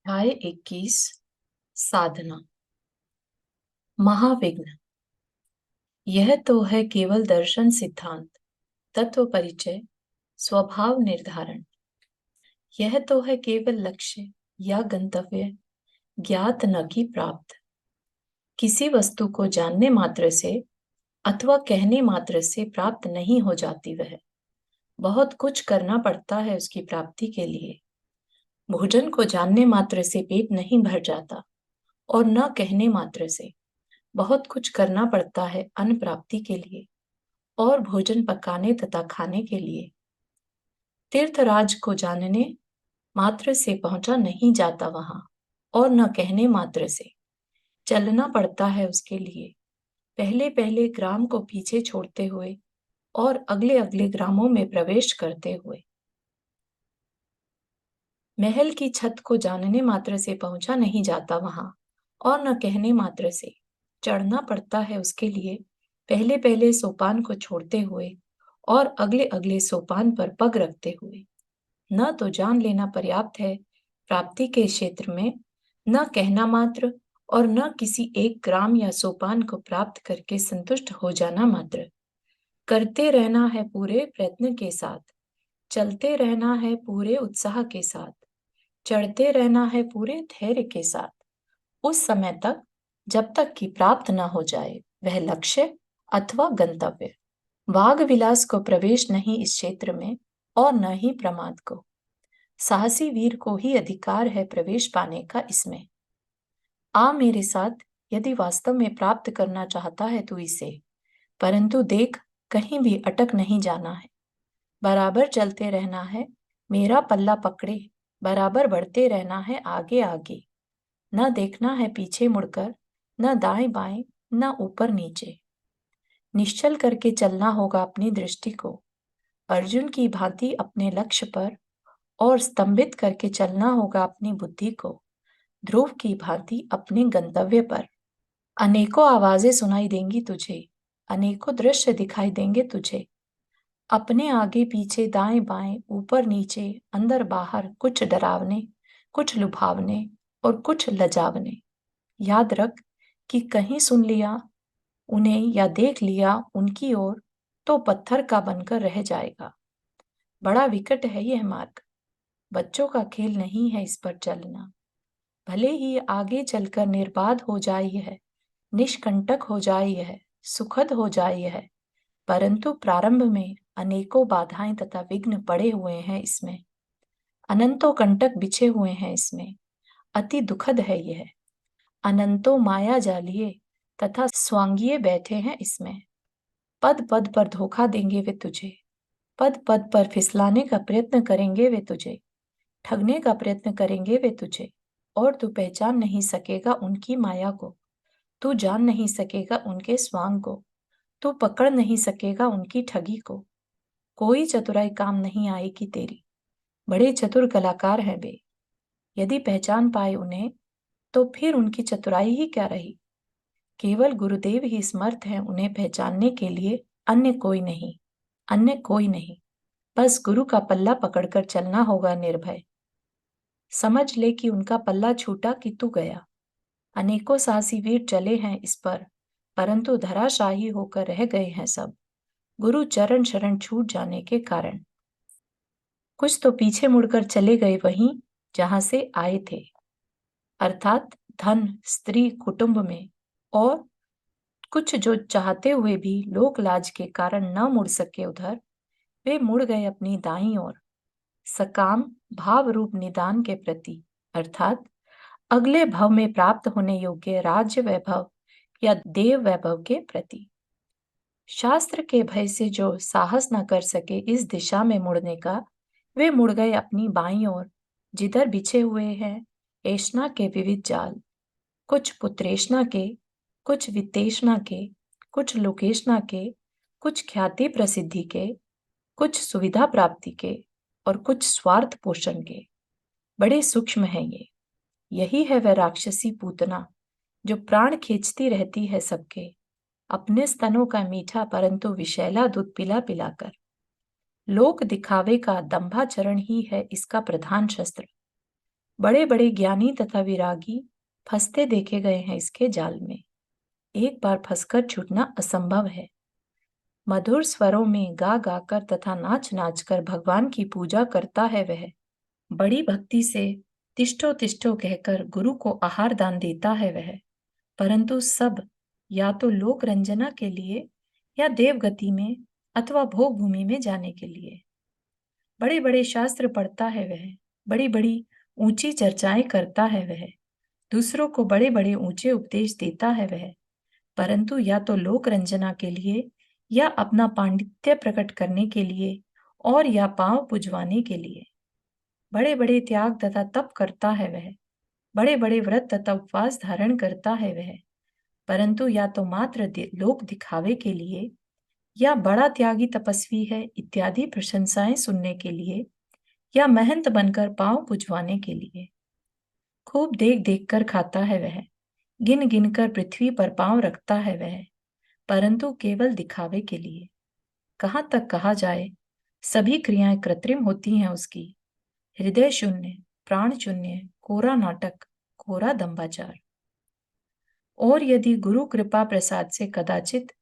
अध्याय 21। साधना। महाविघ्न। यह तो है केवल दर्शन सिद्धांत, तत्व परिचय, स्वभाव निर्धारण। यह तो है केवल लक्ष्य या गंतव्य, ज्ञात न कि प्राप्त। किसी वस्तु को जानने मात्र से अथवा कहने मात्र से प्राप्त नहीं हो जाती वह। बहुत कुछ करना पड़ता है उसकी प्राप्ति के लिए। भोजन को जानने मात्र से पेट नहीं भर जाता, और न कहने मात्र से। बहुत कुछ करना पड़ता है अन्न प्राप्ति के लिए और भोजन पकाने तथा खाने के लिए। तीर्थराज को जानने मात्र से पहुंचा नहीं जाता वहां, और न कहने मात्र से। चलना पड़ता है उसके लिए, पहले पहले ग्राम को पीछे छोड़ते हुए और अगले अगले ग्रामों में प्रवेश करते हुए। महल की छत को जानने मात्र से पहुंचा नहीं जाता वहां, और न कहने मात्र से। चढ़ना पड़ता है उसके लिए, पहले पहले सोपान को छोड़ते हुए और अगले अगले सोपान पर पग रखते हुए। न तो जान लेना पर्याप्त है प्राप्ति के क्षेत्र में, न कहना मात्र, और न किसी एक ग्राम या सोपान को प्राप्त करके संतुष्ट हो जाना मात्र। करते रहना है पूरे प्रयत्न के साथ, चलते रहना है पूरे उत्साह के साथ, चढ़ते रहना है पूरे धैर्य के साथ, उस समय तक जब तक कि प्राप्त न हो जाए वह लक्ष्य अथवा गंतव्य। वाग विलास को प्रवेश नहीं इस क्षेत्र में, और न ही प्रमाद को। साहसी वीर को ही अधिकार है प्रवेश पाने का इसमें। आ मेरे साथ, यदि वास्तव में प्राप्त करना चाहता है तू इसे। परंतु देख, कहीं भी अटक नहीं जाना है, बराबर चलते रहना है, मेरा पल्ला पकड़े, बराबर बढ़ते रहना है आगे आगे। न देखना है पीछे मुड़कर, न दाएं बाएं, न ऊपर नीचे। निश्चल करके चलना होगा अपनी दृष्टि को, अर्जुन की भांति अपने लक्ष्य पर, और स्तंभित करके चलना होगा अपनी बुद्धि को, ध्रुव की भांति अपने गंतव्य पर। अनेकों आवाजें सुनाई देंगी तुझे, अनेकों दृश्य दिखाई देंगे तुझे। अपने आगे पीछे दाएं बाएं ऊपर नीचे अंदर बाहर, कुछ डरावने, कुछ लुभावने और कुछ लजावने। याद रख कि कहीं सुन लिया उन्हें या देख लिया उनकी ओर, तो पत्थर का बनकर रह जाएगा। बड़ा विकट है यह मार्ग, बच्चों का खेल नहीं है इस पर चलना। भले ही आगे चलकर निर्बाध हो जाए यह, निष्कंटक हो जाए यह, सुखद हो जाए यह, परंतु प्रारंभ में अनेकों बाधाएं तथा विघ्न पड़े हुए हैं इसमें। अनंतों कंटक बिछे हुए हैं इसमें, अति दुखद है यह। अनंतों माया जालिए तथा स्वांगिए बैठे हैं इसमें। पद पद पर धोखा देंगे वे तुझे, पद पद पर फिसलाने का प्रयत्न करेंगे वे तुझे, ठगने का प्रयत्न करेंगे वे तुझे, और तू पहचान नहीं सकेगा उनकी माया को, तू जान नहीं सकेगा उनके स्वांग को, तू पकड़ नहीं सकेगा उनकी ठगी को। कोई चतुराई काम नहीं आएगी तेरी, बड़े चतुर कलाकार हैं वे। यदि पहचान पाए उन्हें, तो फिर उनकी चतुराई ही क्या रही। केवल गुरुदेव ही समर्थ हैं उन्हें पहचानने के लिए, अन्य कोई नहीं, अन्य कोई नहीं। बस गुरु का पल्ला पकड़कर चलना होगा निर्भय। समझ ले कि उनका पल्ला छूटा कि तू गया। अनेकों साहसी वीर चले हैं इस पर, परंतु धराशायी होकर रह गए हैं सब, गुरु चरण शरण छूट जाने के कारण। कुछ तो पीछे मुड़कर चले गए वहीं जहां से आए थे, अर्थात धन स्त्री कुटुंब में, और कुछ जो चाहते हुए भी लोक लाज के कारण न मुड़ सके उधर, वे मुड़ गए अपनी दाईं ओर, सकाम भाव रूप निदान के प्रति, अर्थात अगले भव में प्राप्त होने योग्य राज्य वैभव या देव वैभव के प्रति। शास्त्र के भय से जो साहस न कर सके इस दिशा में मुड़ने का, वे मुड़ गए अपनी बाईं ओर, जिधर बिछे हुए हैं ऐष्णा के विविध जाल। कुछ पुत्रेष्णा के, कुछ वित्तेष्णा के, कुछ लोकेष्णा के, कुछ ख्याति प्रसिद्धि के, कुछ सुविधा प्राप्ति के, और कुछ स्वार्थ पोषण के। बड़े सूक्ष्म हैं ये। यही है वह राक्षसी पूतना जो प्राण खींचती रहती है सबके, अपने स्तनों का मीठा परंतु विषैला दूध पिला पिलाकर। लोक दिखावे का दंभाचरण ही है इसका प्रधान शस्त्र। बड़े बड़े ज्ञानी तथा विरागी फंसते देखे गए हैं इसके जाल में। एक बार फंसकर छूटना असंभव है। मधुर स्वरों में गा गाकर तथा नाच नाच कर भगवान की पूजा करता है वह। बड़ी भक्ति से तिष्ठो तिष्ठो कहकर गुरु को आहार दान देता है वह। परंतु सब या तो लोक रंजना के लिए या देवगति में अथवा भोग भूमि में जाने के लिए। बड़े बड़े शास्त्र पढ़ता है वह, बड़ी बड़ी ऊंची चर्चाएं करता है वह, दूसरों को बड़े बड़े ऊंचे उपदेश देता है वह, परंतु या तो लोक रंजना के लिए या अपना पांडित्य प्रकट करने के लिए और या पांव पुजवाने के लिए। बड़े बड़े त्याग तथा तप करता है वह, बड़े बड़े व्रत तथा उपवास धारण करता है वह, परंतु या तो मात्र लोक दिखावे के लिए या बड़ा त्यागी तपस्वी है इत्यादि प्रशंसाएं सुनने के लिए या महंत बनकर पांव पुजवाने के लिए। खूब देख देख कर खाता है वह, गिन गिन कर पृथ्वी पर पांव रखता है वह, परंतु केवल दिखावे के लिए। कहाँ तक कहा जाए, सभी क्रियाएं कृत्रिम होती हैं उसकी। हृदय शून्य, प्राण शून्य, कोरा नाटक, कोरा दंभाचार। और यदि गुरु कृपा प्रसाद से कदाचित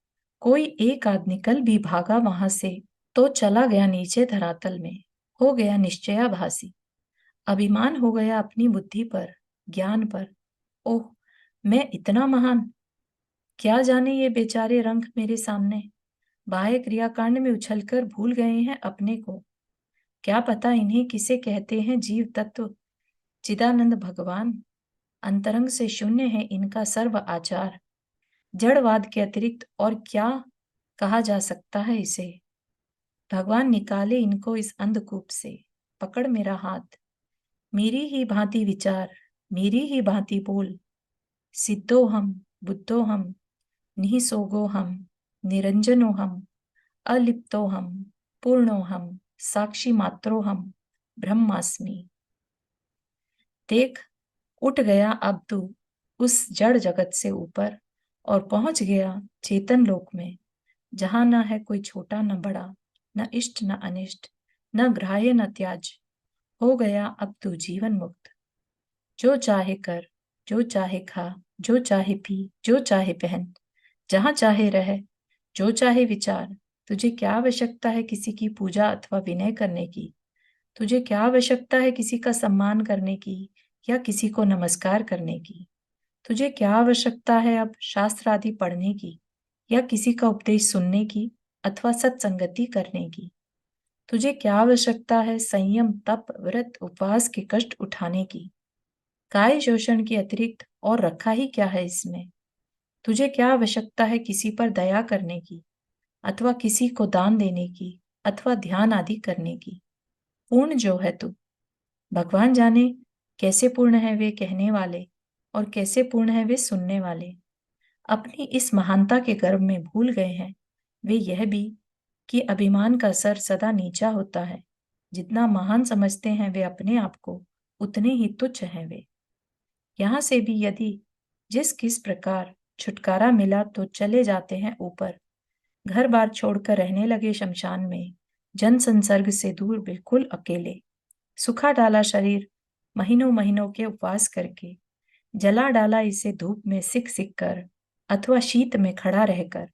कोई एक आध निकल भी भागा वहां से, तो चला गया नीचे धरातल में, हो गया निश्चयाभासी। अभिमान हो गया अपनी बुद्धि पर, ज्ञान पर। ओह, मैं इतना महान! क्या जाने ये बेचारे रंग मेरे सामने बाह्य क्रियाकांड में उछलकर भूल गए हैं अपने को। क्या पता इन्हें किसे कहते हैं जीव तत्व, चिदानंद भगवान। अंतरंग से शून्य है इनका सर्व आचार। जड़वाद के अतिरिक्त और क्या कहा जा सकता है इसे। भगवान निकाले इनको इस अंधकूप से, पकड़ मेरा हाथ, मेरी ही भांति विचार, मेरी ही भांति बोल। सिद्धो हम, बुद्धो हम, निःसोगो हम, निरंजनो हम, अलिप्तो हम, पूर्णो हम, साक्षी मात्रो हम, ब्रह्मास्मि। देख, उठ गया अब तू उस जड़ जगत से ऊपर और पहुंच गया चेतन लोक में, जहां न है कोई छोटा न बड़ा, न इष्ट न अनिष्ट, न ग्राह्य न त्याज। हो गया अब तू जीवन मुक्त। जो चाहे कर, जो चाहे खा, जो चाहे पी, जो चाहे पहन, जहां चाहे रह, जो चाहे विचार। तुझे क्या आवश्यकता है किसी की पूजा अथवा विनय करने की? तुझे क्या आवश्यकता है किसी का सम्मान करने की या किसी को नमस्कार करने की? तुझे क्या आवश्यकता है अब शास्त्र आदि पढ़ने की या किसी का उपदेश सुनने की अथवा सत्संगति करने की? तुझे क्या आवश्यकता है संयम, तप, व्रत, उपवास के कष्ट उठाने की? काय शोषण के अतिरिक्त और रखा ही क्या है इसमें? तुझे क्या आवश्यकता है किसी पर दया करने की अथवा किसी को दान देने की अथवा ध्यान आदि करने की? पूर्ण जो है तू, भगवान जाने कैसे पूर्ण है वे कहने वाले और कैसे पूर्ण है वे सुनने वाले। अपनी इस महानता के गर्भ में भूल गए हैं वे यह भी कि अभिमान का सर सदा नीचा होता है। जितना महान समझते हैं वे अपने आप को, उतने ही तुच्छ हैं वे। यहाँ से भी यदि जिस किस प्रकार छुटकारा मिला तो चले जाते हैं ऊपर, घर बार छोड़कर रहने लगे शमशान में, जन संसर्ग से दूर, बिल्कुल अकेले। सुखा डाला शरीर महीनों महीनों के उपवास करके, जला डाला इसे धूप में सिक सिक कर अथवा शीत में खड़ा रहकर।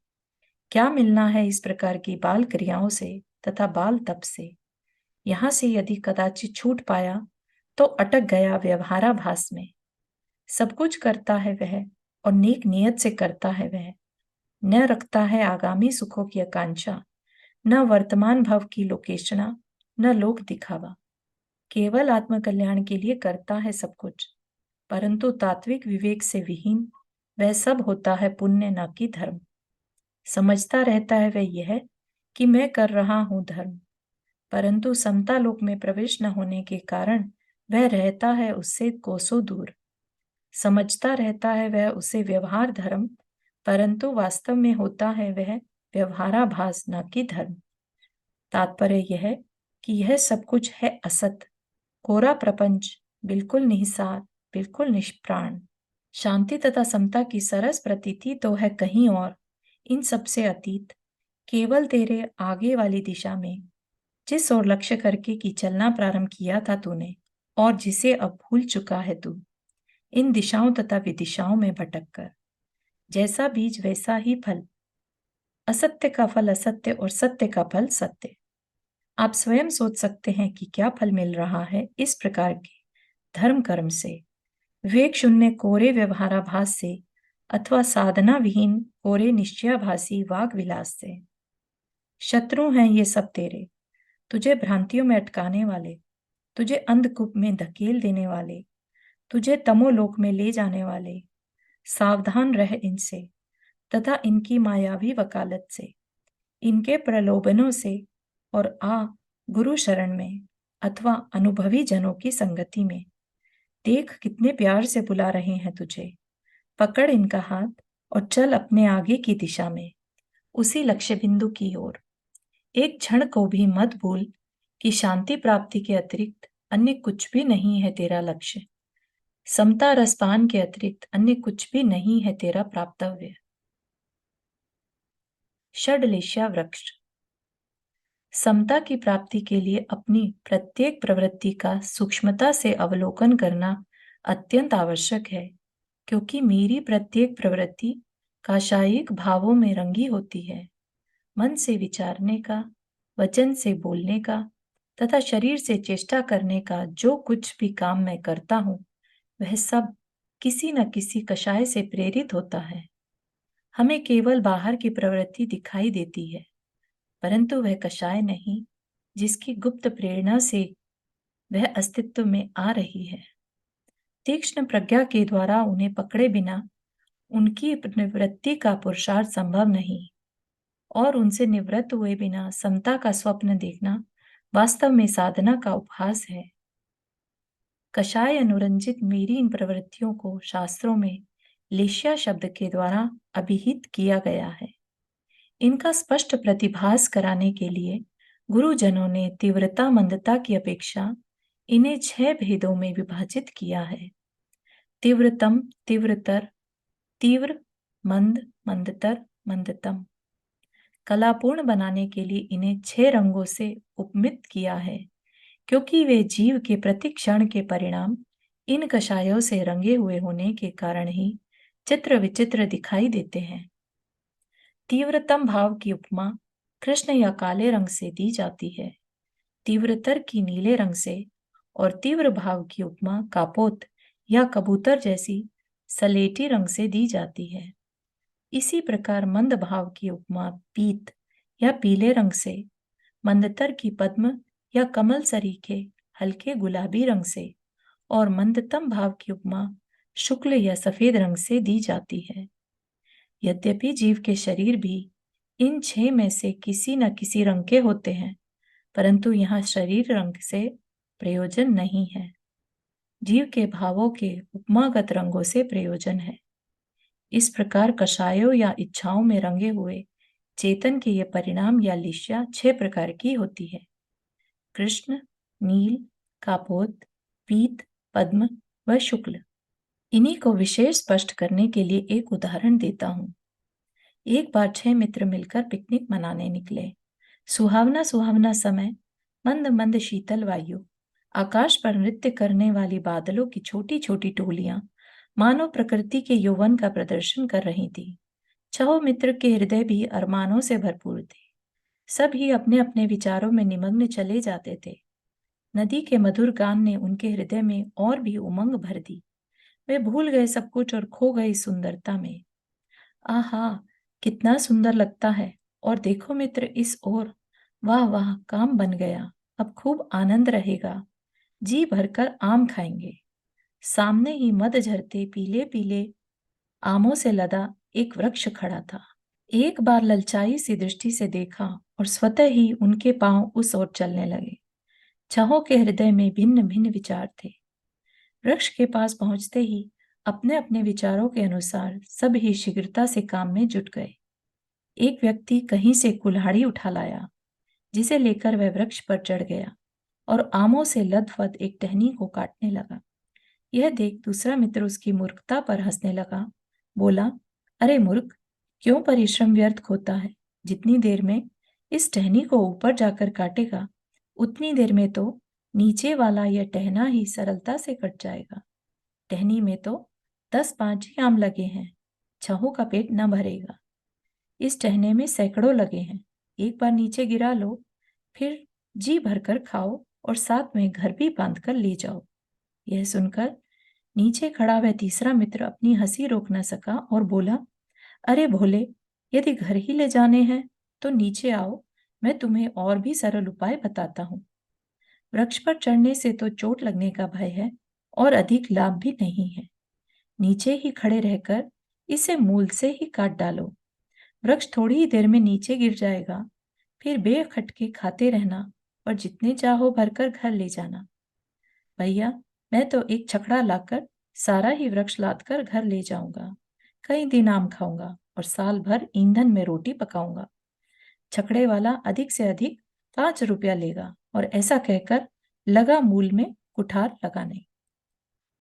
क्या मिलना है इस प्रकार की बाल क्रियाओं से तथा बाल तप से? यहाँ से यदि कदाचित छूट पाया तो अटक गया व्यवहाराभास में। सब कुछ करता है वह और नेक नियत से करता है वह, न रखता है आगामी सुखों की आकांक्षा, न वर्तमान भव की लोकेशना, न लोक दिखावा। केवल आत्मकल्याण के लिए करता है सब कुछ, परंतु तात्विक विवेक से विहीन वह सब होता है पुण्य न कि धर्म। समझता रहता है वह यह कि मैं कर रहा हूं धर्म, परंतु समता लोक में प्रवेश न होने के कारण वह रहता है उससे कोसों दूर। समझता रहता है वह उसे व्यवहार धर्म, परंतु वास्तव में होता है वह व्यवहाराभास न कि धर्म। तात्पर्य यह कि यह सब कुछ है असत, कोरा प्रपंच, बिल्कुल निहिसार, बिल्कुल निष्प्राण। शांति तथा समता की सरस प्रतीति तो है कहीं और, इन सब से अतीत, केवल तेरे आगे वाली दिशा में, जिस ओर लक्ष्य करके कि चलना प्रारंभ किया था तूने और जिसे अब भूल चुका है तू, इन दिशाओं तथा विदिशाओं में भटक कर। जैसा बीज वैसा ही फल, असत्य का फल असत्य और सत्य का फल सत्य। आप स्वयं सोच सकते हैं कि क्या फल मिल रहा है इस प्रकार के धर्म कर्म से, विवेक शून्य कोरे व्यवहाराभास से, अथवा साधना विहीन कोरे निश्चयाभासी वाग विलास से। शत्रु हैं ये सब तेरे, तुझे भ्रांतियों में अटकाने वाले, तुझे अंधकूप में धकेल देने वाले, तुझे तमोलोक में ले जाने वाले। सावधान रह इनसे तथा इनकी मायावी वकालत से, इनके प्रलोभनों से, और आ गुरु शरण में अथवा अनुभवी जनों की संगति में। देख कितने प्यार से बुला रहे हैं तुझे, पकड़ इनका हाथ और चल अपने आगे की दिशा में, उसी लक्ष्य बिंदु की ओर। एक क्षण को भी मत भूल कि शांति प्राप्ति के अतिरिक्त अन्य कुछ भी नहीं है तेरा लक्ष्य। समता रसपान के अतिरिक्त अन्य कुछ भी नहीं है तेरा प्राप्तव्य। षड्लेशा वृक्ष। समता की प्राप्ति के लिए अपनी प्रत्येक प्रवृत्ति का सूक्ष्मता से अवलोकन करना अत्यंत आवश्यक है, क्योंकि मेरी प्रत्येक प्रवृत्ति काशायिक भावों में रंगी होती है। मन से विचारने का, वचन से बोलने का तथा शरीर से चेष्टा करने का जो कुछ भी काम मैं करता हूँ, वह सब किसी न किसी कषाय से प्रेरित होता है। हमें केवल बाहर की प्रवृत्ति दिखाई देती है, परंतु वह कषाय नहीं जिसकी गुप्त प्रेरणा से वह अस्तित्व में आ रही है। तीक्ष्ण प्रज्ञा के द्वारा उन्हें पकड़े बिना उनकी निवृत्ति का पुरुषार्थ संभव नहीं, और उनसे निवृत्त हुए बिना समता का स्वप्न देखना वास्तव में साधना का उपहास है। कषाय अनुरंजित मेरी इन प्रवृत्तियों को शास्त्रों में लेश्या शब्द के द्वारा अभिहित किया गया है। इनका स्पष्ट प्रतिभास कराने के लिए गुरुजनों ने तीव्रता मंदता की अपेक्षा इन्हें 6 भेदों में विभाजित किया है। तीव्रतम, तीव्रतर, तीव्र, मंद, मंदतर, मंदतम। कलापूर्ण बनाने के लिए इन्हें 6 रंगों से उपमित किया है, क्योंकि वे जीव के प्रति क्षण के परिणाम इन कषायों से रंगे हुए होने के कारण ही चित्र विचित्र दिखाई देते हैं। तीव्रतम भाव की उपमा कृष्ण या काले रंग से दी जाती है, तीव्रतर की नीले रंग से, और तीव्र भाव की उपमा कापोत या कबूतर जैसी सलेटी रंग से दी जाती है। इसी प्रकार मंद भाव की उपमा पीत या पीले रंग से, मंदतर की पद्म या कमल सरीखे हल्के गुलाबी रंग से, और मंदतम भाव की उपमा शुक्ल या सफेद रंग से दी जाती है। यद्यपि जीव के शरीर भी इन 6 में से किसी न किसी रंग के होते हैं, परंतु यहाँ शरीर रंग से प्रयोजन नहीं है, जीव के भावों के उपमागत रंगों से प्रयोजन है। इस प्रकार कषायों या इच्छाओं में रंगे हुए चेतन के ये परिणाम या लिश्या 6 प्रकार की होती है: कृष्ण, नील, कापोत, पीत, पद्म व शुक्ल। इन्हीं को विशेष स्पष्ट करने के लिए एक उदाहरण देता हूँ। एक बार 6 मित्र मिलकर पिकनिक मनाने निकले। सुहावना सुहावना समय, मंद मंद शीतल वायु, आकाश पर नृत्य करने वाली बादलों की छोटी छोटी टोलियां मानव प्रकृति के यौवन का प्रदर्शन कर रही थी। 6 मित्र के हृदय भी अरमानों से भरपूर थे। सब ही अपने अपने विचारों में निमग्न चले जाते थे। नदी के मधुर गान ने उनके हृदय में और भी उमंग भर दी। वे भूल गए सब कुछ और खो गए सुंदरता में। आहा, कितना सुंदर लगता है! और देखो मित्र इस ओर, वाह वाह, काम बन गया। अब खूब आनंद रहेगा, जी भरकर आम खाएंगे। सामने ही मद झरते पीले पीले आमों से लदा एक वृक्ष खड़ा था। एक बार ललचाई सी दृष्टि से देखा और स्वतः ही उनके पांव उस ओर चलने लगे। 6 के हृदय में भिन्न भिन्न विचार थे। वृक्ष के पास पहुंचते ही अपने अपने विचारों के अनुसार सब ही शीघ्रता से काम में जुट गए। एक व्यक्ति कहीं से कुल्हाड़ी उठा लाया, जिसे लेकर वह वृक्ष पर चढ़ गया और आमों से लदफद एक टहनी को काटने लगा। यह देख दूसरा मित्र उसकी मूर्खता पर हंसने लगा। बोला, अरे मूर्ख, क्यों परिश्रम व्यर्थ होता है? जितनी देर में इस टहनी को ऊपर जाकर काटेगा, उतनी देर में तो नीचे वाला यह टहना ही सरलता से कट जाएगा। टहनी में तो 10-5 ही आम लगे हैं, छहों का पेट न भरेगा। इस टहने में सैकड़ों लगे हैं, एक बार नीचे गिरा लो, फिर जी भरकर खाओ और साथ में घर भी बांध कर ले जाओ। यह सुनकर नीचे खड़ा वह तीसरा मित्र अपनी हंसी रोक न सका और बोला, अरे भोले, यदि घर ही ले जाने हैं तो नीचे आओ, मैं तुम्हें और भी सरल उपाय बताता हूँ। वृक्ष पर चढ़ने से तो चोट लगने का भय है और अधिक लाभ भी नहीं है। नीचे ही खड़े रहकर इसे मूल से ही काट डालो। वृक्ष थोड़ी ही देर में नीचे गिर जाएगा, फिर बेखटके खाते रहना और जितने चाहो भरकर घर ले जाना। भैया, मैं तो एक छकड़ा लाकर सारा ही वृक्ष लाद कर घर ले जाऊंगा, कई दिन आम खाऊंगा और साल भर ईंधन में रोटी पकाऊंगा। छकड़े वाला अधिक से अधिक 5 रुपया लेगा और ऐसा कहकर लगा मूल में कुठार लगाने।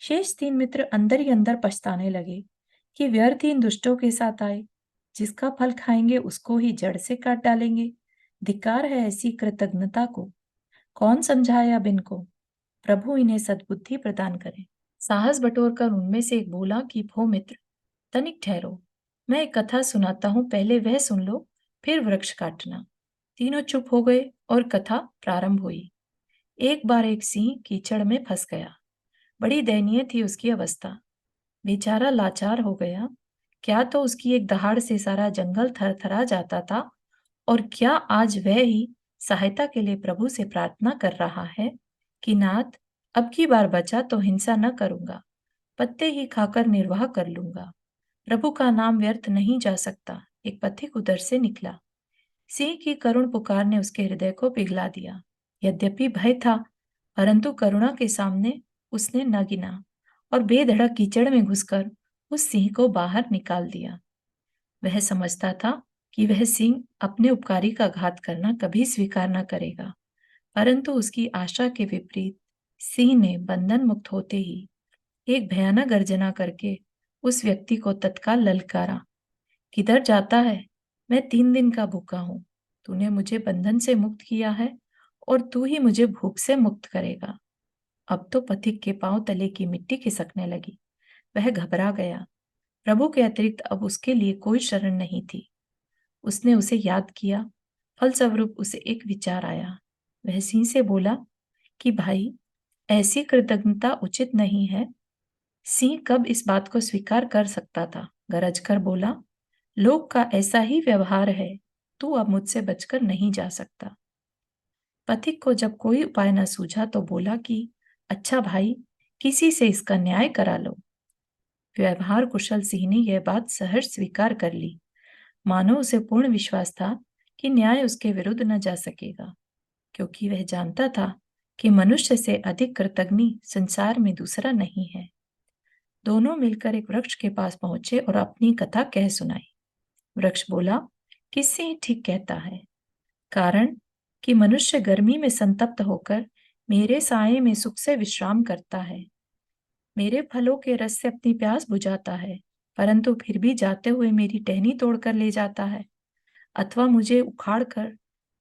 शेष 3 मित्र अंदर ही अंदर पछताने लगे कि व्यर्थ इन दुष्टों के साथ आए, जिसका फल खाएंगे उसको ही जड़ से काट डालेंगे। धिक्कार है ऐसी कृतज्ञता को। कौन समझाए अब इनको? प्रभु इन्हें सद्बुद्धि प्रदान करे। साहस बटोरकर उनमें से एक बोला कि भो मित्र, तनिक ठहरो, मैं एक कथा सुनाता हूँ, पहले वह सुन लो, फिर वृक्ष काटना। तीनों चुप हो गए और कथा प्रारंभ हुई। एक बार एक सिंह कीचड़ में फंस गया। बड़ी दयनीय थी उसकी अवस्था। बेचारा लाचार हो गया। क्या तो उसकी एक दहाड़ से सारा जंगल थरथरा जाता था, और क्या आज वह ही सहायता के लिए प्रभु से प्रार्थना कर रहा है कि नाथ, अब की बार बचा तो हिंसा न करूंगा, पत्ते ही खाकर निर्वाह कर लूंगा। प्रभु का नाम व्यर्थ नहीं जा सकता। एक पथिक उधर से निकला। सिंह की करुण पुकार ने उसके हृदय को पिघला दिया। यद्यपि भय था, परंतु करुणा के सामने उसने न गिना और बेधड़क कीचड़ में घुसकर उस सिंह को बाहर निकाल दिया। वह समझता था कि वह सिंह अपने उपकारी का घात करना कभी स्वीकार न करेगा, परंतु उसकी आशा के विपरीत सिंह ने बंधन मुक्त होते ही एक भयानक गर्जना करके उस व्यक्ति को तत्काल ललकारा, किधर जाता है? मैं 3 दिन का भूखा हूँ। तूने मुझे बंधन से मुक्त किया है और तू ही मुझे भूख से मुक्त करेगा। अब तो पथिक के पांव तले की मिट्टी खिसकने लगी। वह घबरा गया। प्रभु के अतिरिक्त अब उसके लिए कोई शरण नहीं थी। उसने उसे याद किया। फलस्वरूप उसे एक विचार आया। वह सिंह से बोला कि भाई, ऐसी कृतज्ञता उचित नहीं है। सिंह कब इस बात को स्वीकार कर सकता था। गरज कर बोला, लोक का ऐसा ही व्यवहार है, तू अब मुझसे बचकर नहीं जा सकता। पथिक को जब कोई उपाय न सूझा तो बोला कि अच्छा भाई, किसी से इसका न्याय करा लो। व्यवहार कुशल सिंह ने यह बात सहर्ष स्वीकार कर ली, मानो उसे पूर्ण विश्वास था कि न्याय उसके विरुद्ध न जा सकेगा, क्योंकि वह जानता था कि मनुष्य से अधिक कृतज्ञ संसार में दूसरा नहीं है। दोनों मिलकर एक वृक्ष के पास पहुंचे और अपनी कथा कह सुनाई। वृक्ष बोला कि सिंह ठीक कहता है, कारण कि मनुष्य गर्मी में संतप्त होकर मेरे साये में सुख से विश्राम करता है, मेरे फलों के रस से अपनी प्यास बुझाता है, परंतु फिर भी जाते हुए मेरी टहनी तोड़कर ले जाता है, अथवा मुझे उखाड़ कर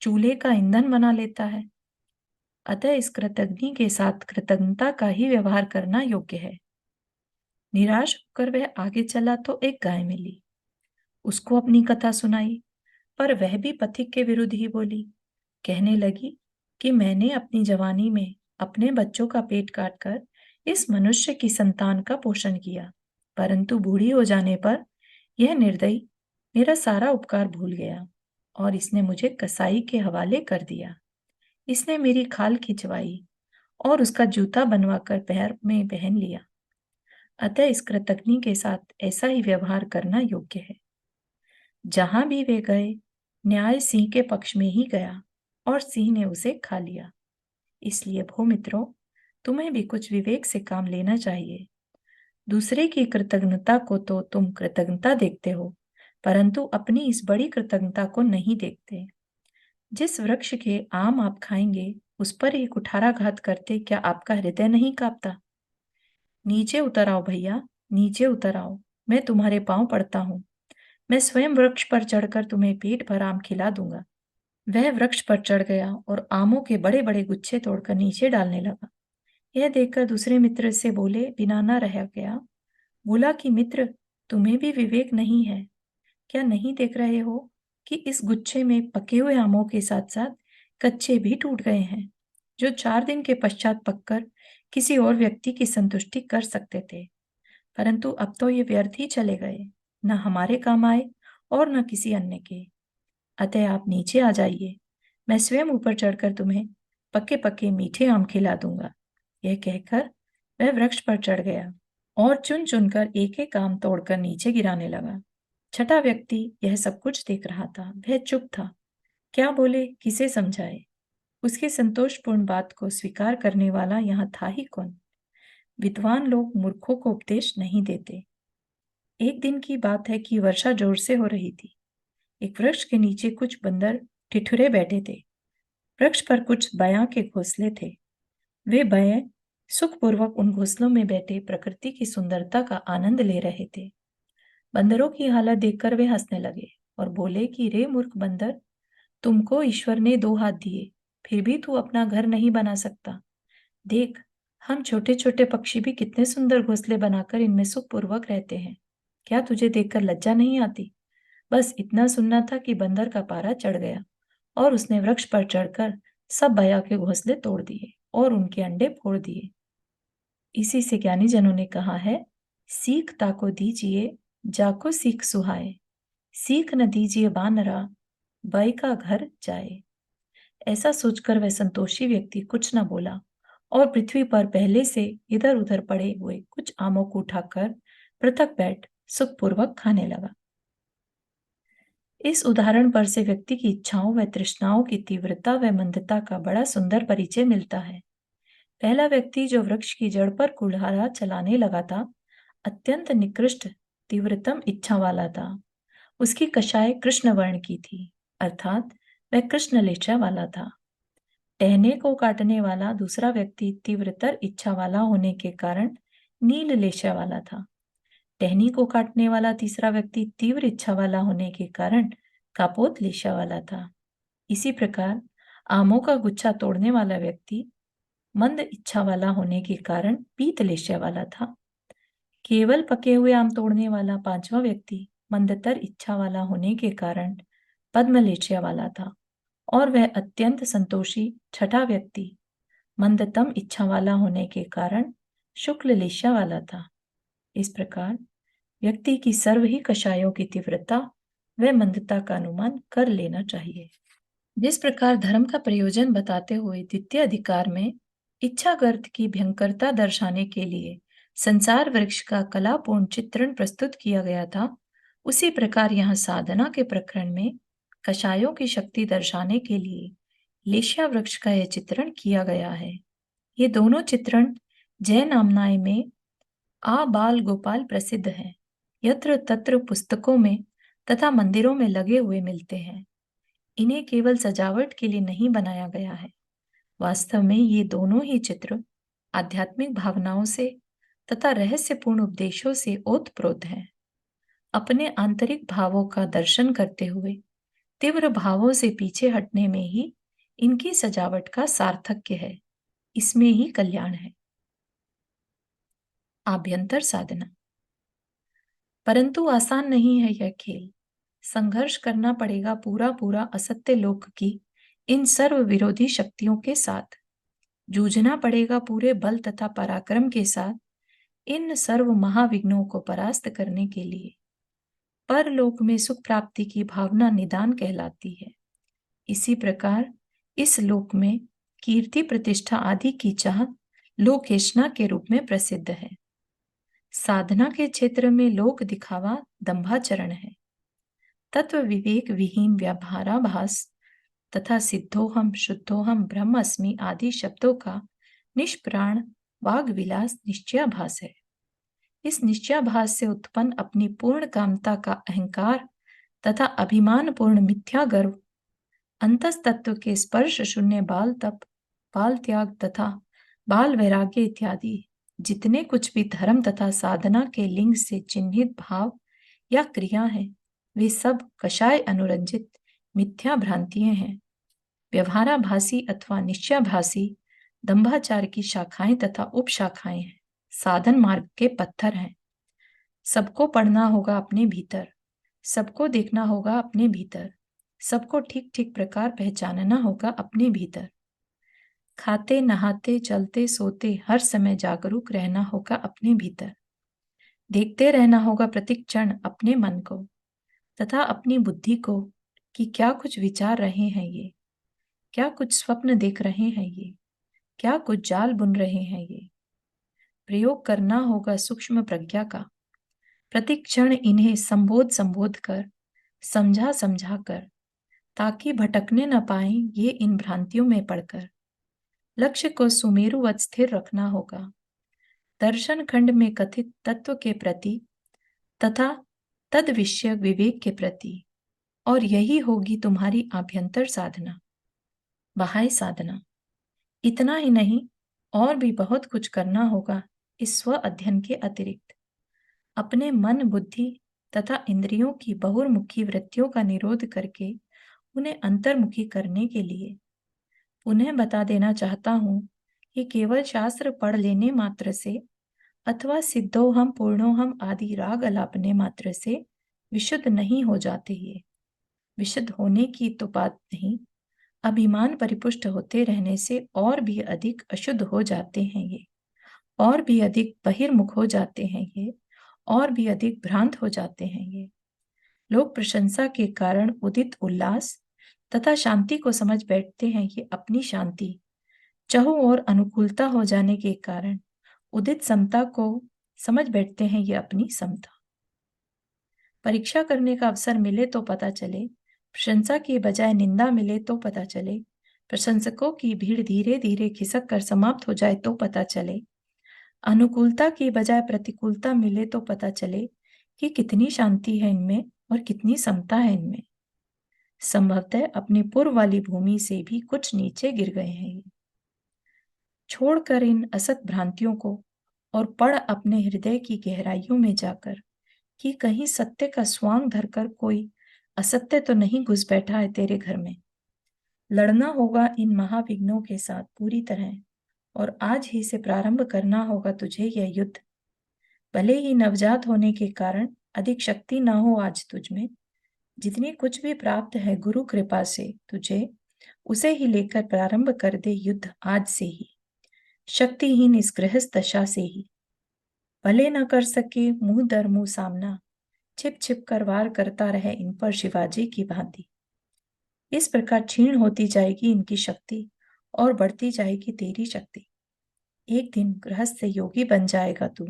चूल्हे का ईंधन बना लेता है। अतः इस कृतज्ञ के साथ कृतज्ञता का ही व्यवहार करना योग्य है। निराश होकर वह आगे चला तो एक गाय मिली। उसको अपनी कथा सुनाई, पर वह भी पथिक के विरुद्ध ही बोली। कहने लगी कि मैंने अपनी जवानी में अपने बच्चों का पेट काटकर इस मनुष्य की संतान का पोषण किया, परंतु बूढ़ी हो जाने पर यह निर्दयी मेरा सारा उपकार भूल गया और इसने मुझे कसाई के हवाले कर दिया। इसने मेरी खाल खिंचवाई और उसका जूता बनवाकर पैर में पहन लिया। अतः इस कृतज्ञ के साथ ऐसा ही व्यवहार करना योग्य है। जहां भी वे गए, न्याय सिंह के पक्ष में ही गया और सिंह ने उसे खा लिया। इसलिए भो मित्रों, तुम्हें भी कुछ विवेक से काम लेना चाहिए। दूसरे की कृतज्ञता को तो तुम कृतज्ञता देखते हो, परंतु अपनी इस बड़ी कृतज्ञता को नहीं देखते। जिस वृक्ष के आम आप खाएंगे, उस पर ही कुठाराघात करते क्या आपका हृदय नहीं कांपता? नीचे उतर आओ भैया, नीचे उतर आओ, मैं तुम्हारे पांव पड़ता हूँ। मैं स्वयं वृक्ष पर चढ़कर तुम्हें पेट भर आम खिला दूंगा। वह वृक्ष पर चढ़ गया और आमों के बड़े बड़े गुच्छे तोड़कर नीचे डालने लगा। यह देखकर दूसरे मित्र से बोले बिना न रह गया, बोला कि मित्र, तुम्हें भी विवेक नहीं है? क्या नहीं देख रहे हो कि इस गुच्छे में पके हुए आमों के साथ साथ कच्चे भी टूट गए हैं, जो 4 दिन के पश्चात पककर किसी और व्यक्ति की संतुष्टि कर सकते थे, परंतु अब तो ये व्यर्थ ही चले गए, न हमारे काम आए और न किसी अन्य के। अतः आप नीचे आ जाइए, मैं स्वयं ऊपर चढ़कर तुम्हें पके पके मीठे आम खिला दूंगा। यह कहकर वह वृक्ष पर चढ़ गया और चुन चुनकर एक एक आम तोड़कर नीचे गिराने लगा। छठा व्यक्ति यह सब कुछ देख रहा था। वह चुप था, क्या बोले, किसे समझाए? उसकी संतोषपूर्ण बात को स्वीकार करने वाला यहाँ था ही कौन? विद्वान लोग मूर्खों को उपदेश नहीं देते। एक दिन की बात है कि वर्षा जोर से हो रही थी। एक वृक्ष के नीचे कुछ बंदर ठिठुरे बैठे थे। वृक्ष पर कुछ बयां के घोंसले थे। वे बयां सुखपूर्वक उन घोंसलों में बैठे प्रकृति की सुंदरता का आनंद ले रहे थे। बंदरों की हालत देखकर वे हंसने लगे और बोले कि रे मूर्ख बंदर, तुमको ईश्वर ने 2 हाथ दिए, फिर भी तू अपना घर नहीं बना सकता। देख, हम छोटे छोटे पक्षी भी कितने सुंदर घोंसले बनाकर इनमें सुखपूर्वक रहते हैं। क्या तुझे देखकर लज्जा नहीं आती? बस इतना सुनना था कि बंदर का पारा चढ़ गया और उसने वृक्ष पर चढ़कर सब बया के घोंसले तोड़ दिए और उनके अंडे फोड़ दिए। इसी से ज्ञानी जनों ने कहा है, सीख ताको दीजिए, जाको सीख सुहाए, सीख न दीजिए बानरा, बाई का घर जाए। ऐसा सोचकर वह संतोषी व्यक्ति कुछ न बोला और पृथ्वी पर पहले से इधर उधर पड़े हुए कुछ आमों को उठाकर पृथक बैठ सुखपूर्वक खाने लगा। इस उदाहरण पर से व्यक्ति की इच्छाओं व तृष्णाओं की तीव्रता व मंदता का बड़ा सुंदर परिचय मिलता है। पहला व्यक्ति जो वृक्ष की जड़ पर कुल्हाड़ा चलाने लगा था, अत्यंत निकृष्ट तीव्रतम इच्छा वाला था। उसकी कषाय कृष्ण वर्ण की थी, अर्थात वह कृष्ण लेचा वाला था। टहने को काटने वाला दूसरा व्यक्ति तीव्रतर इच्छा वाला होने के कारण नील लेशा वाला था। टहनी को काटने वाला तीसरा व्यक्ति तीव्र इच्छा वाला होने के कारण कापोत लेशा वाला था। इसी प्रकार आमों का गुच्छा तोड़ने वाला व्यक्ति मंद इच्छा वाला होने के कारण पीत लेशा वाला था। केवल पके हुए आम तोड़ने वाला पांचवा व्यक्ति मंदतर इच्छा वाला होने के कारण पद्म लेशा वाला था और वह अत्यंत संतोषी छठा व्यक्ति मंदतम इच्छा वाला होने के कारण शुक्ल लेशा वाला था। इस प्रकार व्यक्ति की सर्व ही कषायों की तीव्रता व मंदता का अनुमान कर लेना चाहिए। जिस प्रकार धर्म का प्रयोजन बताते हुए द्वितीय अधिकार में इच्छागर्त की भयंकरता दर्शाने के लिए संसार वृक्ष का कलापूर्ण चित्रण प्रस्तुत किया गया था, उसी प्रकार यहाँ साधना के प्रकरण में कषायों की शक्ति दर्शाने के लिए लेशिया वृक्ष का यह चित्रण किया गया है। ये दोनों चित्रण जैन आमनाय में आ बाल गोपाल प्रसिद्ध हैं, यत्र तत्र पुस्तकों में तथा मंदिरों में लगे हुए मिलते हैं। इन्हें केवल सजावट के लिए नहीं बनाया गया है। वास्तव में ये दोनों ही चित्र आध्यात्मिक भावनाओं से तथा रहस्यपूर्ण उपदेशों से ओतप्रोत हैं। अपने आंतरिक भावों का दर्शन करते हुए तीव्र भावों से पीछे हटने में ही इनकी सजावट का सार्थक्य है, इसमें ही कल्याण है। आभ्यंतर साधना। परंतु आसान नहीं है यह खेल। संघर्ष करना पड़ेगा पूरा पूरा असत्य लोक की इन सर्व विरोधी शक्तियों के साथ। जूझना पड़ेगा पूरे बल तथा पराक्रम के साथ इन सर्व महाविघ्नों को परास्त करने के लिए। परलोक में सुख प्राप्ति की भावना निदान कहलाती है। इसी प्रकार इस लोक में कीर्ति प्रतिष्ठा आदि की चाह लोकेशना के रूप में प्रसिद्ध है। साधना के क्षेत्र में लोक दिखावा दंभाचरण है। तत्व विवेक विहीन व्यापाराभास तथा सिद्धोहम शुद्धोहम ब्रह्म अस्मि आदि शब्दों का निष्प्राण वाग विलास निश्चयाभास है। इस निश्चयाभास से उत्पन्न अपनी पूर्ण कामता का अहंकार तथा अभिमान पूर्ण मिथ्या गर्व, अंतस तत्व के स्पर्श शून्य बाल तप, बाल त्याग तथा बाल वैराग्य इत्यादि जितने कुछ भी धर्म तथा साधना के लिंग से चिन्हित भाव या क्रिया है, वे सब कषाय अनुरंजित मिथ्या भ्रांतियां हैं व्यवहाराभासी अथवा निश्चयाभासी दंभाचार की शाखाएं तथा उपशाखाएं हैं, साधन मार्ग के पत्थर हैं। सबको पढ़ना होगा अपने भीतर, सबको देखना होगा अपने भीतर, सबको ठीक ठीक प्रकार पहचानना होगा अपने भीतर। खाते नहाते चलते सोते हर समय जागरूक रहना होगा अपने भीतर। देखते रहना होगा प्रति क्षण अपने मन को तथा अपनी बुद्धि को कि क्या कुछ विचार रहे हैं ये, क्या कुछ स्वप्न देख रहे हैं ये, क्या कुछ जाल बुन रहे हैं ये। प्रयोग करना होगा सूक्ष्म प्रज्ञा का, प्रति क्षण इन्हें संबोध संबोध कर, समझा समझा कर, ताकि भटकने न पाए ये इन भ्रांतियों में पड़कर। लक्ष्य को सुमेरुवत स्थिर रखना होगा, दर्शन खंड में कथित तत्व के प्रति तथा तद विषय विवेक के प्रति, और यही होगी तुम्हारी आभ्यंतर साधना, बाह्य साधना। इतना ही नहीं, और भी बहुत कुछ करना होगा इस स्व अध्ययन के अतिरिक्त। अपने मन बुद्धि तथा इंद्रियों की बहुर्मुखी वृत्तियों का निरोध करके उन्हें अंतर्मुखी करने के लिए पुनः बता देना चाहता हूं कि केवल शास्त्र पढ़ लेने मात्र से अथवा सिद्धोहम पूर्णोहम आदि राग अलापने मात्र से विशुद्ध नहीं हो जाते ये। विशुद्ध होने की तो बात नहीं, अभिमान परिपुष्ट होते रहने से और भी अधिक अशुद्ध हो जाते हैं ये, और भी अधिक बहिर्मुख हो जाते हैं ये, और भी अधिक भ्रांत हो जाते हैं ये। लोग प्रशंसा के कारण उदित उल्लास तथा शांति को समझ बैठते हैं ये अपनी शांति, चहुं ओर अनुकूलता हो जाने के कारण उदित समता को समझ बैठते हैं ये अपनी समता। परीक्षा करने का अवसर मिले तो पता चले, प्रशंसा की बजाय निंदा मिले तो पता चले, प्रशंसकों की भीड़ धीरे धीरे खिसक कर समाप्त हो जाए तो पता चले, अनुकूलता की बजाय प्रतिकूलता मिले तो पता चले कि कितनी शांति है इनमें और कितनी समता है इनमें। संभवतः अपनी पूर्व वाली भूमि से भी कुछ नीचे गिर गए हैं ये। छोड़कर इन असत भ्रांतियों को और पढ़ अपने हृदय की गहराइयों में जाकर कि कहीं सत्य का स्वांग धरकर कोई असत्य तो नहीं घुस बैठा है तेरे घर में। लड़ना होगा इन महाविघ्नों के साथ पूरी तरह, और आज ही से प्रारंभ करना होगा तुझे यह युद्ध। भले ही नवजात होने के कारण अधिक शक्ति ना हो आज तुझ में, जितनी कुछ भी प्राप्त है गुरु कृपा से तुझे, उसे ही लेकर प्रारंभ कर दे युद्ध आज से ही, शक्तिहीन इस गृहस्थ दशा से ही। भले न कर सके मुंह दर मुंह सामना, छिप छिप कर वार करता रहे इन पर शिवाजी की भांति। इस प्रकार क्षीण होती जाएगी इनकी शक्ति और बढ़ती जाएगी तेरी शक्ति। एक दिन गृहस्थ से योगी बन जाएगा तू,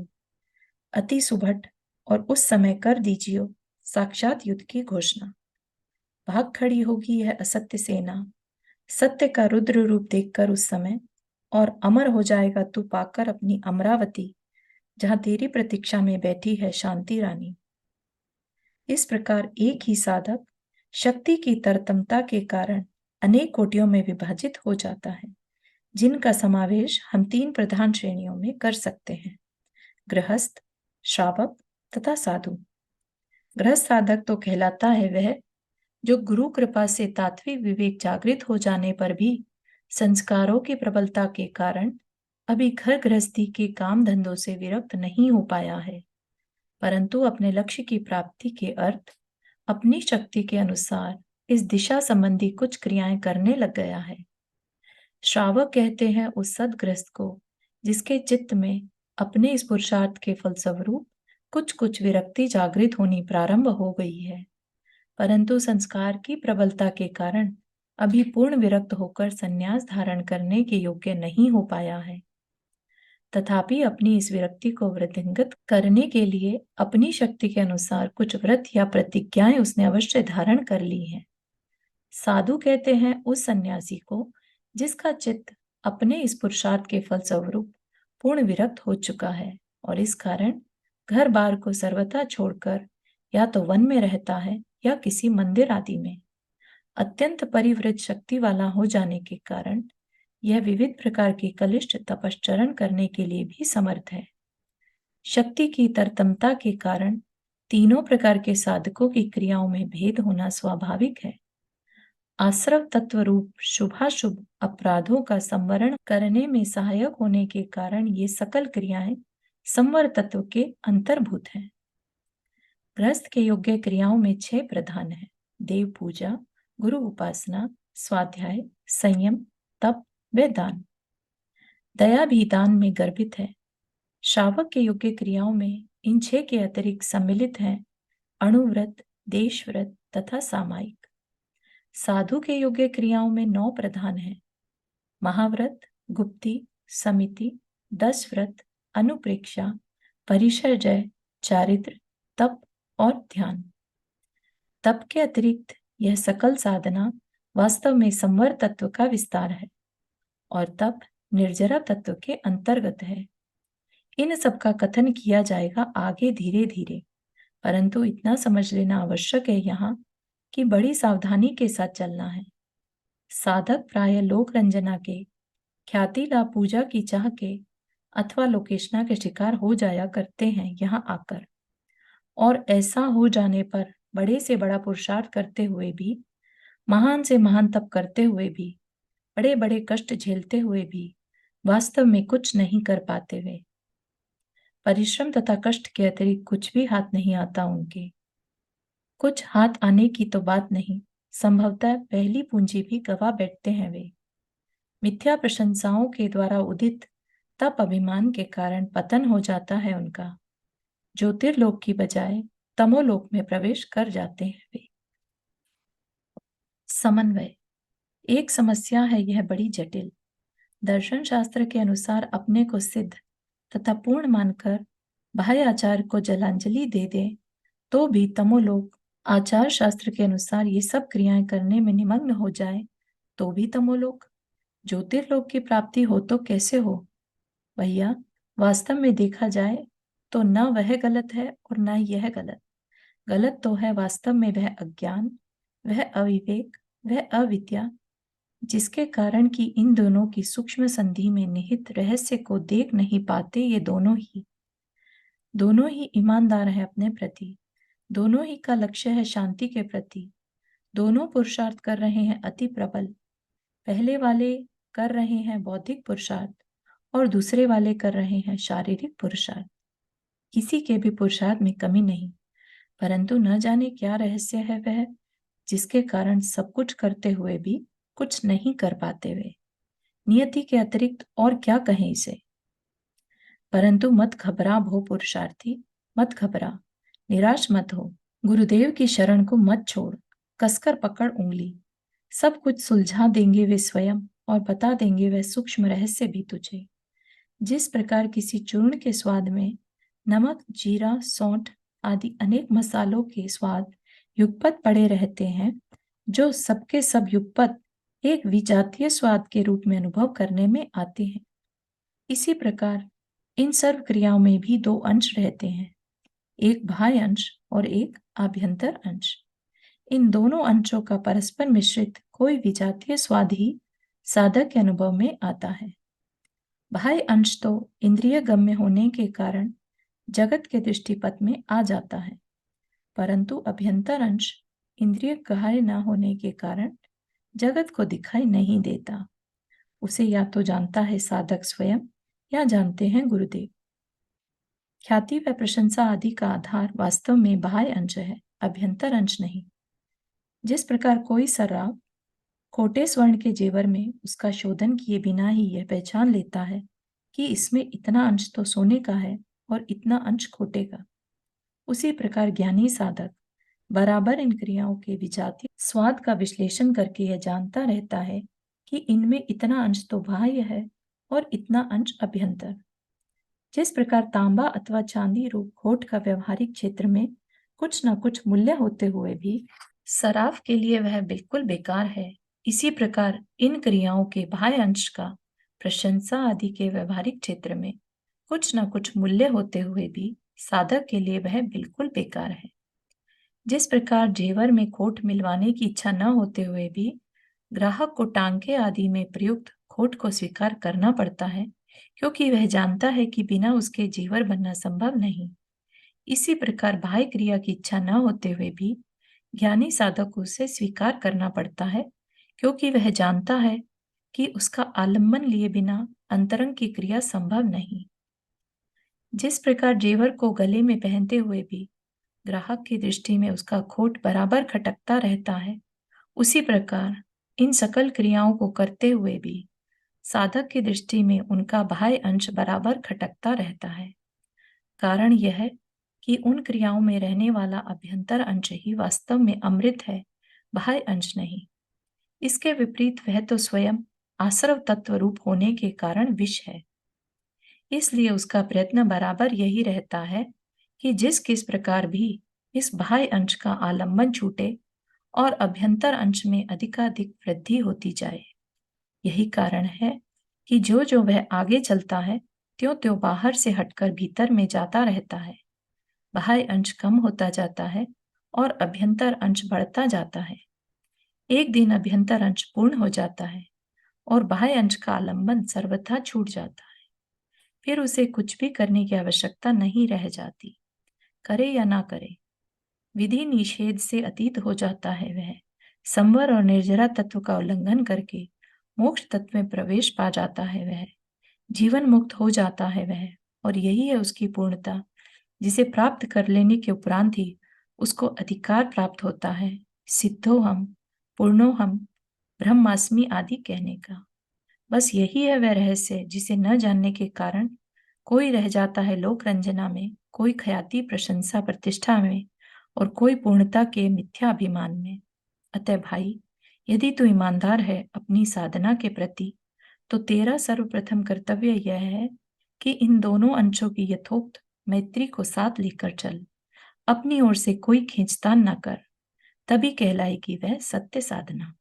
अति सुभट, और उस समय कर दीजियो साक्षात युद्ध की घोषणा। भाग खड़ी होगी यह असत्य सेना, सत्य का रुद्र रूप देखकर उस समय, और अमर हो जाएगा तू पाकर अपनी अमरावती, जहां तेरी प्रतीक्षा में बैठी है शांति रानी। इस प्रकार एक ही साधक शक्ति की तरतमता के कारण अनेक कोटियों में विभाजित हो जाता है, जिनका समावेश हम 3 प्रधान श्रेणियों में कर सकते हैं: गृहस्थ, श्रावक तथा साधु। गृहस्थ साधक तो कहलाता है वह जो गुरु कृपा से तात्विक विवेक जागृत हो जाने पर भी संस्कारों की प्रबलता के कारण अभी घर गृहस्थी के काम धंधों से विरक्त नहीं हो पाया है, परंतु अपने लक्ष्य की प्राप्ति के अर्थ अपनी शक्ति के अनुसार इस दिशा संबंधी कुछ क्रियाएं करने लग गया है। श्रावक कहते हैं उस सदगृहस्थ को जिसके चित्त में अपने इस पुरुषार्थ के फलस्वरूप कुछ कुछ विरक्ति जागृत होनी प्रारंभ हो गई है, परंतु संस्कार की प्रबलता के कारण अभी पूर्ण विरक्त होकर संन्यास धारण करने के योग्य नहीं हो पाया है। तथापि अपनी इस विरक्ति को वृद्धिंगत करने के लिए अपनी शक्ति के अनुसार कुछ व्रत या प्रतिज्ञाएं उसने अवश्य धारण कर ली हैं। साधु कहते हैं उस सन्यासी को जिसका चित्त अपने इस पुरुषार्थ के फलस्वरूप पूर्ण विरक्त हो चुका है और इस कारण घर बार को सर्वथा छोड़कर या तो वन में रहता है या किसी मंदिर आदि में। अत्यंत परिवृत शक्ति वाला हो जाने के कारण यह विविध प्रकार के कलिष्ठ तपश्चरण करने के लिए भी समर्थ है। शक्ति की तरतमता के कारण तीनों प्रकार के साधकों की क्रियाओं में भेद होना स्वाभाविक है। आश्रव तत्व रूप शुभाशुभ अपराधों का संवरण करने में सहायक होने के कारण ये सकल क्रियाएं संवर तत्व के अंतर्भूत हैं। गृहस्थ के योग्य क्रियाओं में 6 प्रधान हैं: देव पूजा, गुरु उपासना, स्वाध्याय, संयम, तप व दान। दया भी दान में गर्भित है। श्रावक के योग्य क्रियाओं में इन 6 के अतिरिक्त सम्मिलित हैं अणुव्रत, देशव्रत तथा सामायिक। साधु के योग्य क्रियाओं में 9 प्रधान हैं: महाव्रत, गुप्ती, समिति, 10 व्रत, अनुप्रेक्षा, परिचर्या, चारित्र, तप और ध्यान। तप के अतिरिक्त यह सकल साधना वास्तव में संवर तत्व का विस्तार है और तप निर्जरा तत्व के अंतर्गत है। इन सब का कथन किया जाएगा आगे धीरे धीरे, परंतु इतना समझ लेना आवश्यक है यहाँ कि बड़ी सावधानी के साथ चलना है। साधक प्राय लोक रंजना के, ख्याति लाभ पूजा की चाह के अथवा लोकेशना के शिकार हो जाया करते हैं यहाँ आकर, और ऐसा हो जाने पर बड़े से बड़ा पुरुषार्थ करते हुए भी, महान से महान तप करते हुए भी, बड़े बड़े कष्ट झेलते हुए भी वास्तव में कुछ नहीं कर पाते वे। परिश्रम तथा कष्ट के अतिरिक्त कुछ भी हाथ नहीं आता उनके। कुछ हाथ आने की तो बात नहीं, संभवतः पहली पूंजी भी गवा बैठते हैं वे। मिथ्या प्रशंसाओं के द्वारा उदित तप अभिमान के कारण पतन हो जाता है उनका। ज्योतिर्लोक की बजाय तमोलोक में प्रवेश कर जाते हैं वे। समन्वय एक समस्या है, यह बड़ी जटिल। दर्शन शास्त्र के अनुसार अपने को सिद्ध तथा पूर्ण मानकर बाह्य आचार को जलांजलि दे दे तो भी तमोलोक, आचार शास्त्र के अनुसार ये सब क्रियाएं करने में निमग्न हो जाए तो भी तमोलोक। ज्योतिर्लोक की प्राप्ति हो तो कैसे हो भैया? वास्तव में देखा जाए तो न वह गलत है और न यह गलत। गलत तो है वास्तव में वह अज्ञान, वह अविवेक, वह अविद्या, जिसके कारण कि इन दोनों की सूक्ष्म संधि में निहित रहस्य को देख नहीं पाते। ये दोनों ही ईमानदार है अपने प्रति, दोनों ही का लक्ष्य है शांति के प्रति, दोनों पुरुषार्थ कर रहे हैं अति प्रबल। पहले वाले कर रहे हैं बौद्धिक पुरुषार्थ और दूसरे वाले कर रहे हैं शारीरिक पुरुषार्थ। किसी के भी पुरुषार्थ में कमी नहीं, परंतु न जाने क्या रहस्य है वह, जिसके कारण सब कुछ करते हुए भी कुछ नहीं कर पाते वे। नियति के अतिरिक्त और क्या कहें इसे। परंतु मत घबरा भो पुरुषार्थी, मत घबरा, निराश मत हो। गुरुदेव की शरण को मत छोड़, कसकर पकड़ उंगली। सब कुछ सुलझा देंगे वे स्वयं और बता देंगे वह सूक्ष्म रहस्य भी तुझे। जिस प्रकार किसी चूर्ण के स्वाद में नमक, जीरा, सौंठ आदि अनेक मसालों के स्वाद युगपत पड़े रहते हैं, जो सबके सब युगपत एक विजातीय स्वाद के रूप में अनुभव करने में आते हैं, इसी प्रकार इन सर्व क्रियाओं में भी 2 अंश रहते हैं, एक बाह्य अंश और एक आभ्यंतर अंश। इन दोनों अंशों का परस्पर मिश्रित कोई विजातीय स्वाद ही साधक के अनुभव में आता है। बाह्य अंश तो इंद्रिय गम्य होने के कारण जगत के दृष्टिपथ में आ जाता है, परंतु अभ्यंतर अंश इंद्रिय ग्राह्य न होने के कारण जगत को दिखाई नहीं देता। उसे या तो जानता है साधक स्वयं या जानते हैं गुरुदेव। ख्याति व प्रशंसा आदि का आधार वास्तव में बाह्य अंश है, अभ्यंतर अंश नहीं। जिस प्रकार कोई सर्राफ खोटे स्वर्ण के जेवर में उसका शोधन किए बिना ही यह पहचान लेता है कि इसमें इतना अंश तो सोने का है और इतना अंश खोटे का, उसी प्रकार ज्ञानी साधक बराबर इन क्रियाओं के विजातीय स्वाद का विश्लेषण करके यह जानता रहता है कि इनमें इतना अंश तो बाह्य है और इतना अंश अभ्यंतर। जिस प्रकार तांबा अथवा चांदी रूप खोट का व्यवहारिक क्षेत्र में कुछ न कुछ मूल्य होते हुए भी सराफ के लिए वह बिल्कुल बेकार है, इसी प्रकार इन क्रियाओं के बाह्य अंश का प्रशंसा आदि के व्यवहारिक क्षेत्र में कुछ न कुछ मूल्य होते हुए भी साधक के लिए वह बिल्कुल बेकार है। जिस प्रकार जेवर में खोट मिलवाने की इच्छा न होते हुए भी ग्राहक को टांके आदि में प्रयुक्त खोट को स्वीकार करना पड़ता है, क्योंकि वह जानता है कि बिना उसके जेवर बनना संभव नहीं, इसी प्रकार बाह्य क्रिया की इच्छा न होते हुए भी ज्ञानी साधक को उसे स्वीकार करना पड़ता है, क्योंकि वह जानता है कि उसका आलम्बन लिए बिना अंतरंग की क्रिया संभव नहीं। जिस प्रकार जेवर को गले में पहनते हुए भी ग्राहक की दृष्टि में उसका खोट बराबर खटकता रहता है, उसी प्रकार इन सकल क्रियाओं को करते हुए भी साधक की दृष्टि में उनका बाह्य अंश बराबर खटकता रहता है। कारण यह है कि उन क्रियाओं में रहने वाला अभ्यंतर अंश ही वास्तव में अमृत है, बाह्य अंश नहीं। इसके विपरीत वह तो स्वयं आसर्व तत्व रूप होने के कारण विष है। इसलिए उसका प्रयत्न बराबर यही रहता है कि जिस किस प्रकार भी इस बाह्य अंश का आलंबन छूटे और अभ्यंतर अंश में अधिकाधिक वृद्धि होती जाए। यही कारण है कि जो जो वह आगे चलता है, त्यों त्यों बाहर से हटकर भीतर में जाता रहता है। बाह्य अंश कम होता जाता है और अभ्यंतर अंश बढ़ता जाता है। एक दिन अभ्यंतर अंश पूर्ण हो जाता है और बाह्य अंश का आलंबन सर्वथा छूट जाता है। फिर उसे कुछ भी करने की आवश्यकता नहीं रह जाती। करे या ना करे, विधि निषेध से अतीत हो जाता है वह। संवर और निर्जरा तत्व का उल्लंघन करके मोक्ष तत्व में प्रवेश पा जाता है वह। जीवन मुक्त हो जाता है वह। और यही है उसकी पूर्णता, जिसे प्राप्त कर लेने के उपरांत ही उसको अधिकार प्राप्त होता है सिद्धोहम, पूर्णोहम, ब्रह्मास्मि आदि कहने का। बस यही है वह रहस्य जिसे न जानने के कारण कोई रह जाता है लोक रंजना में, कोई ख्याति प्रशंसा प्रतिष्ठा में और कोई पूर्णता के मिथ्या अभिमान में। अतः भाई, यदि तू ईमानदार है अपनी साधना के प्रति, तो तेरा सर्वप्रथम कर्तव्य यह है कि इन दोनों अंशों की यथोक्त मैत्री को साथ लेकर चल। अपनी ओर से कोई खींचतान न कर, तभी कहलाएगी वह सत्य साधना।